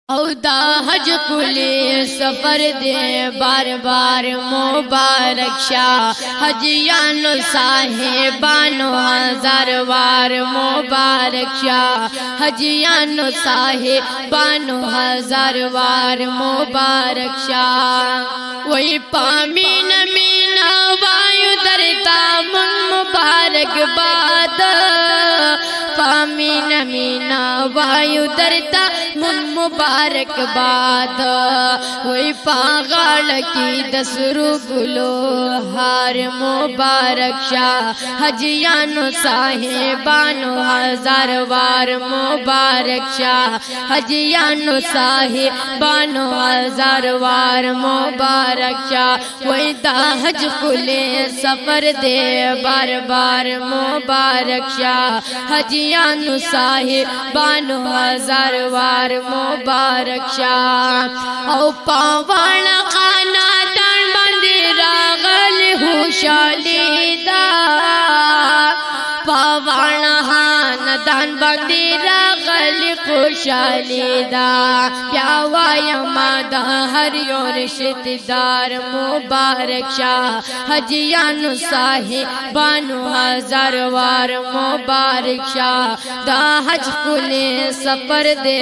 औदा हज कुले सफर दे बार बार मुबारक शाह हजियानो साहेबानो हजार वार मुबारक शाह हजियानो साहेबानो हजार वार मुबारक शाह वही पामीन मीना वायु दरता मुन मुबारक बाद पामीन मीना वायु दरता मुन मुबारक बाद वही पागाल की दसरू गुलो हार मुबारक शाह हजियानो साहेबानो हजार वार मुबारक शाह हजियानो साहेबानो हजार वार मुबारक शाह वही दाहज कुले सफर दे बार बार मुबारक शाह हजियानो साहेबानो हजार वार मुबारक शाह औ पावण खाना दान बंदिरा गल हुशालीदा पावण हान दान बंदिरा गल खुशालीदा प्यावाय मादा हरियो रिश्तेदार मुबारक शाह हजियानो साहेबानो हजार वार मुबारक शाह दाहज कुले सफर दे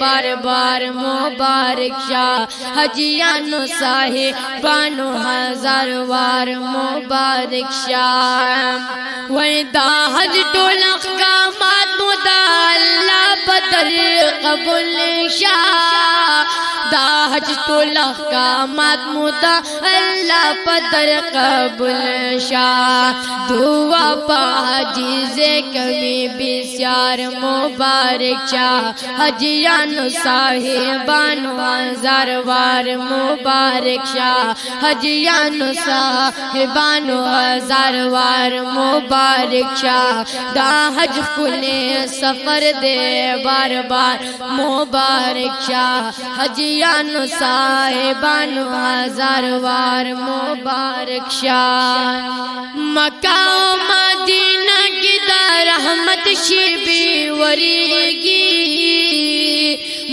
बार बार मुबारक शाह हजियानो साहेबानो हजार वार मुबारक शाह वही दाहज टोलख का मात मुदा अल्लाह बदर कबूल शाह दाहज टोलख का मात मुदा अल्लाह बदर कबूल शाह दुआ पाजीज़े कभी बिस्यार मुबारक शाह हजियानो साहेबानो हजार वार मुबारक शाह हजियानो साहेबानो हजार वार मुबारक शाह दाहज कुले सफर दे बार बार मुबारक शाह हजियानो साहेबानो हजार वार मुबारक शाह मक्का मदीना की रहमत शिबी वरीगी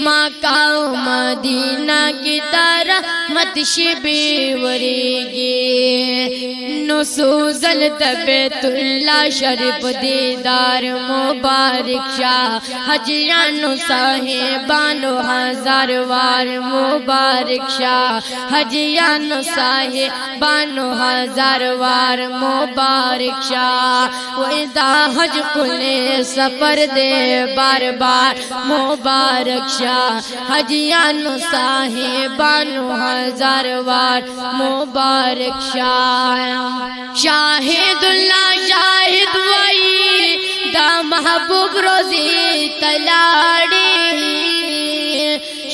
मक्का मदीना की रहमत शिबी वरीगी नुसूजल तबेतुल्ला शरीफ दीदार मुबारक शाह हजियानो साहेबानो हजार वार मुबारक शाह हजियानो साहेबानो हजार वार मुबारक शाह वही दाहज कुले सफर दे बार बार मुबारक शाह हजियानो साहेबानो हजार वार मुबारक शाह शाहिदुल्लाह शाहिद वही दा महबूब रोजी तलाड़ी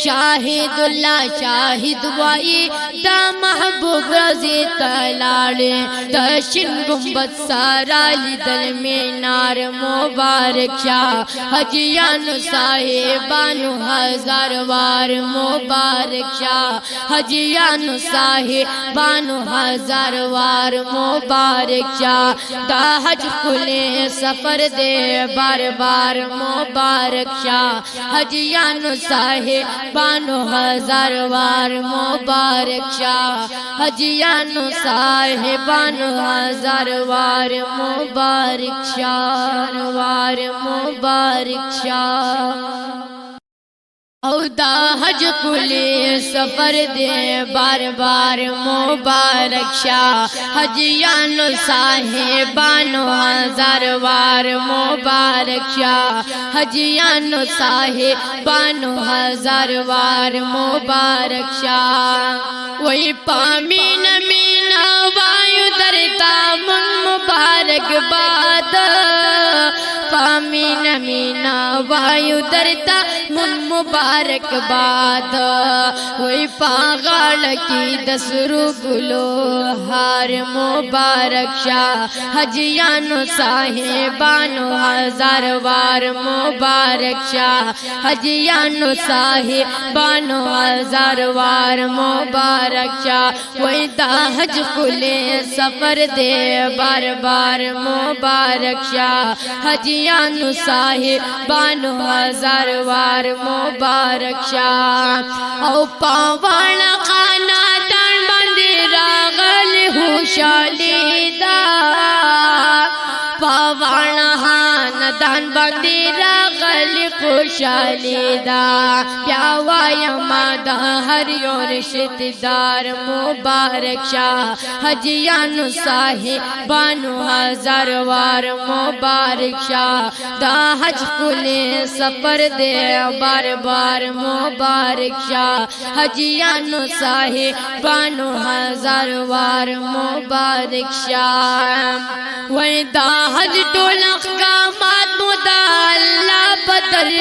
शाहिदुल्लाह शाहिद वाई दा महबूब रजी तलाड़े दर्शन गुम्बद सारा लिदल में नार मुबारक शाह हजियानो साहेबानो हजार वार मुबारक शाह हजियानो साहेबानो हजार वार मुबारक शाह दाहज कुले सफर दे बार बार मुबारक शाह हजियानो साहेबानो हजार वार मुबारक शाह हजियानो साहेबानो हजार वार मुबारक शाह वार मुबारक शाह औदा हज कुले सफर दे बार बार मुबारक शाह हजियानो साहेबानो हजार वार मुबारक शाह हजियानो साहेबानो हजार वार मुबारक शाह वही पामीन मीना वायु दरता मुन मुबारक बाद पामीन मीना वायु दरता मुन मुबारक बाद वही पागाल की दसरू गुलो हार मुबारक शाह हजियानो साहेबानो हजार वार मुबारक शाह हजियानो साहेबानो हजार वार मुबारक शाह वही दाहज कुले सफर दे बार बार मुबारक शाह हजियानु साहिबानु हजार वार मुबारक शाह औ पावण खाना तन बंदिरा गल हुशालीदा पावण हान दान बंदिरा गल खुशालीदा प्यावाया मादा हरियो रिश्तेदार मुबारक शाह हजियानु साहिबानु हजार वार मुबारक शाह दा हज कुले सफर दे बार बार मुबारक शाह हजियानु साहिबानु हजार वार मुबारक शाह वैदा हज टोलक का मात मुदा अल्लाह बदल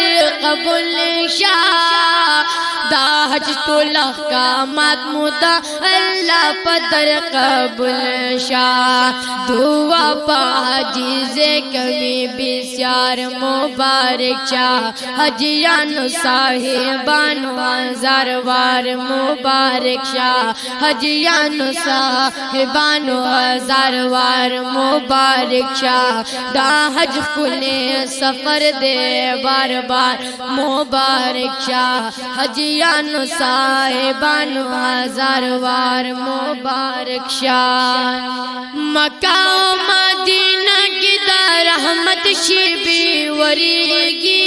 कबूल शाह दाहज टोलक का मात मुदा अल्लाह बदल कबूल शाह दुआ पाजीज़े कमी बिस्यार मुबारक शाह हजियानु साहिबानु हजार वार मुबारक शाह हजियानु साहिबानु हजार वार मुबारक शाह दा हज कुले सफर दे बार बार मुबारक शाह हजियानु साहिबानु हजार वार मुबारक शाह मक्का मदीना की रहमत शिबी वरीगी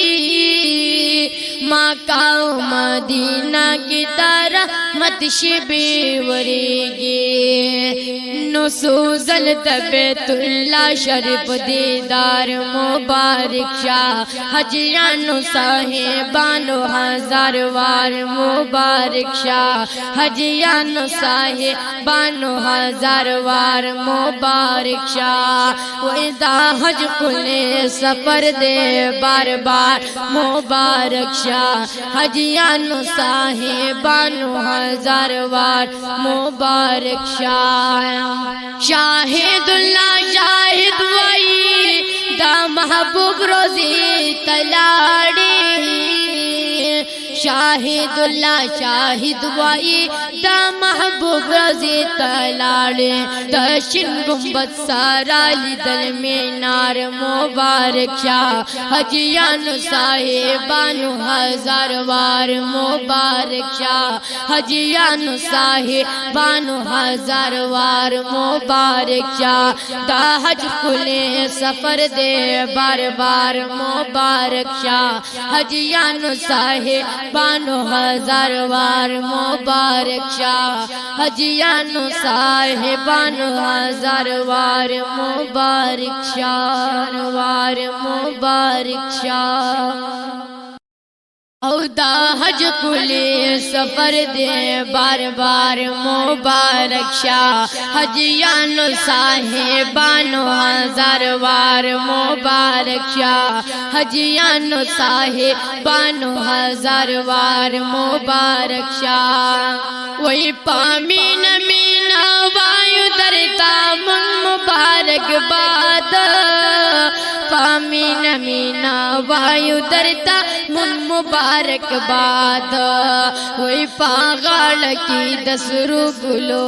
मक्का मदीना की रहमत शिबी वरीगी नुसूजल तबेतुल्ला शरीफ दीदार मुबारक शाह हजियानु साहिबानु हजार वार मुबारक शाह हजियानु साहिबानु हजार वार मुबारक शाह वैदा हज कुले सफर दे बार बार मुबारक शाह हजियानु साहिबानु हजार वार मुबारक शाह शाहिदुल्लाह शाहिद वही दा महबूब रोजी तलाड़ी शाहिदुल्लाह शाहिद वाई दा महबूब रोजी तलाड़ी दर्शन गुंबद सारा लिदल मीनार मुबारक शाह हजियानु साहिबानु हजार वार मुबारक शाह हजियानु साहिबानु हजार वार मुबारक शाह दा हज कुले सफर दे बार बार मुबारक शाह हजियानु साहिबानु हजार वार मुबारक शाह हजियानु साहिबानु हजार वार मुबारक शाह वार मुबारक शाह औदा हज कुले सफर दे बार बार मुबारक शाह हजियानु साहिबानु हजार वार मुबारक शाह हजियानु साहिबानु हजार वार मुबारक शाह वही पामीन मीना वायु दरता मुबारक बाद पामीन मीना वायु दरता मुबारक बाद वही पागल की दसरू गुलो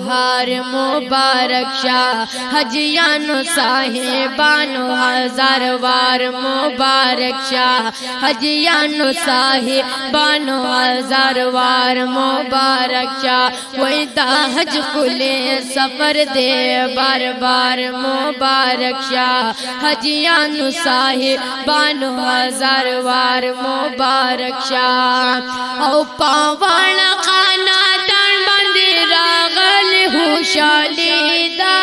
हार मुबारक शाह हजियानु साहिबानु हजार वार मुबारक शाह हजियानु साहिबानु हजार वार मुबारक शाह वही दाहज कुले सफर दे बार बार मुबारक शाह हजियानु साहिबानु हजार वार मुबारक शाह औ पावण खाना तन बंदिरा गल हुशालीदा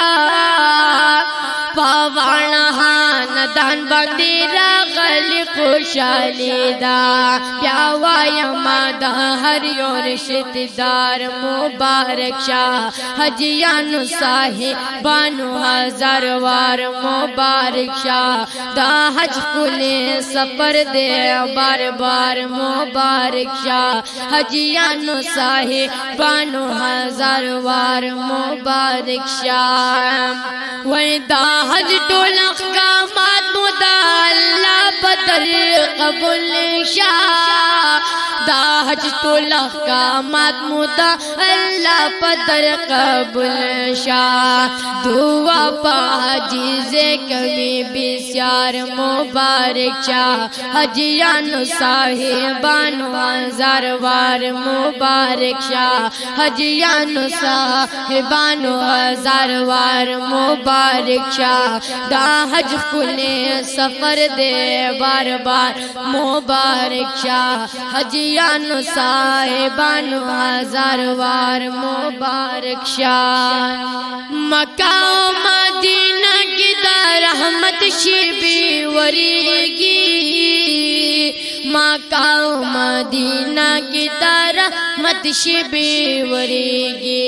पावण हान दान बंदिरा गल खुशालीदा प्यावाया मादा हरियो रिश्तेदार मुबारक शाह हजियानु साहिबानु हजार वार मुबारक शाह दा हज कुले सफर दे बार बार मुबारक शाह हजियानु साहिबानु हजार वार मुबारक शाह वैदा हज टोलक का मात मुदा अल्लाह बदल قبول شاه دا حج طولخ کا مات مودا اللہ پدر قبول شاه دعا پا حجیز کمی بسیار مبارک شاه حجیانو صاحبانو ہزار وار مبارک شاه حجیانو صاحبانو ہزار وار مبارک شاه دا حج کلے سفر دے بار بار مبارک شاه حجیانو صاحبانو ہزار وار مبارک شاه مکہ و مدینہ کی دا رحمت شیبی وریگی مکہ و مدینہ کی دا رحمت شیبی وریگی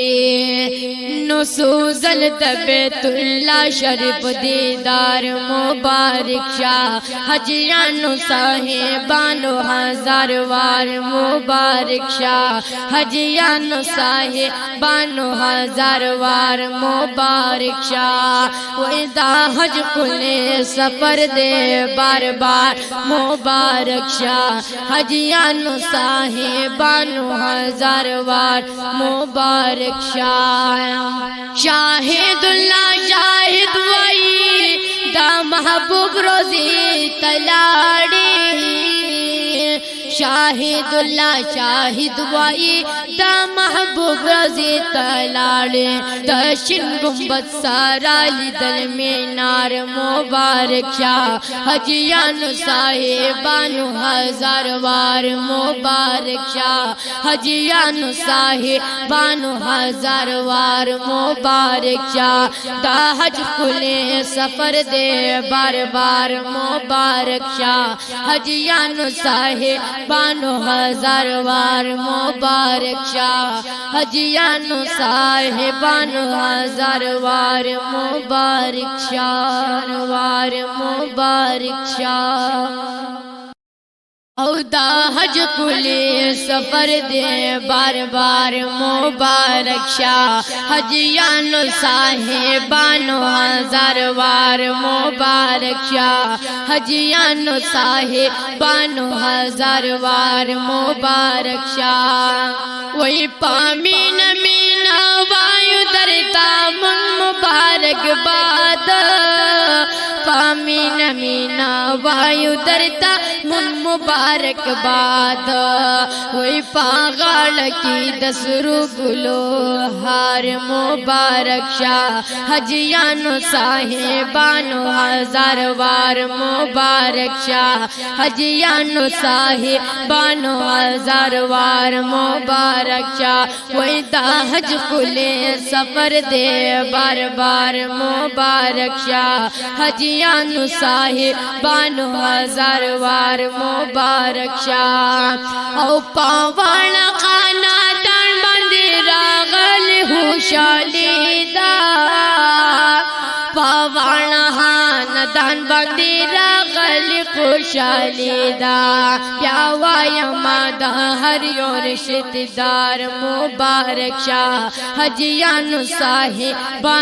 نو سوزل دا بیت اللہ شریف دیدار مبارک شاہ حجیانو صاحبانو ہزار وار مبارک شاہ حجیانو صاحبانو ہزار وار مبارک شاہ ویدہ حج کلے سفر دے بار بار مبارک شاہ حجیانو صاحبانو ہزار وار مبارک شاہ شاہد اللہ شاہد وائی دا محبوب روزی تلاڑی شاہد اللہ شاہد وائی دا محبوب روزی تلاڑی دشن گنبد سارا لیدل مینار مبارک شاہ حجیانو صاحبانو ہزار وار مبارک شاہ حجیانو صاحبانو ہزار وار مبارک شاہ دا حج کلے سفر دے بار بار مبارک شاہ حجیانو صاحبانو ہزار وار مبارک شاہ حجیانو صاحبانو ہزار وار مبارک شاہ وار مبارک شاہ او دا حج کلے سفر دے بار بار مبارک شاہ حجیانو صاحبانو ہزار وار مبارک شاہ حجیانو صاحبانو ہزار وار مبارک شاہ وی پامین مینا وایو درتا من مبارک باد پامین مینا وایو درتا من مبارک باد وی پاغاڑ کی دسرو گلو ہار مبارک شاہ حجیانو صاحبانو ہزار وار مبارک شاہ حجیانو صاحبانو ہزار وار مبارک شاہ وی دا حج کلے سفر دے بار بار مبارک شاہ حجیانو صاحبانو ہزار وار مبارک شاہ او پاوانا خانا دان بندی راغل خوشالی دا پاوانا خانا دان بندی راغل خوشالی دا پیاوایا مادا ہر یو رشتدار مبارک شاہ حجیانو صاحبانو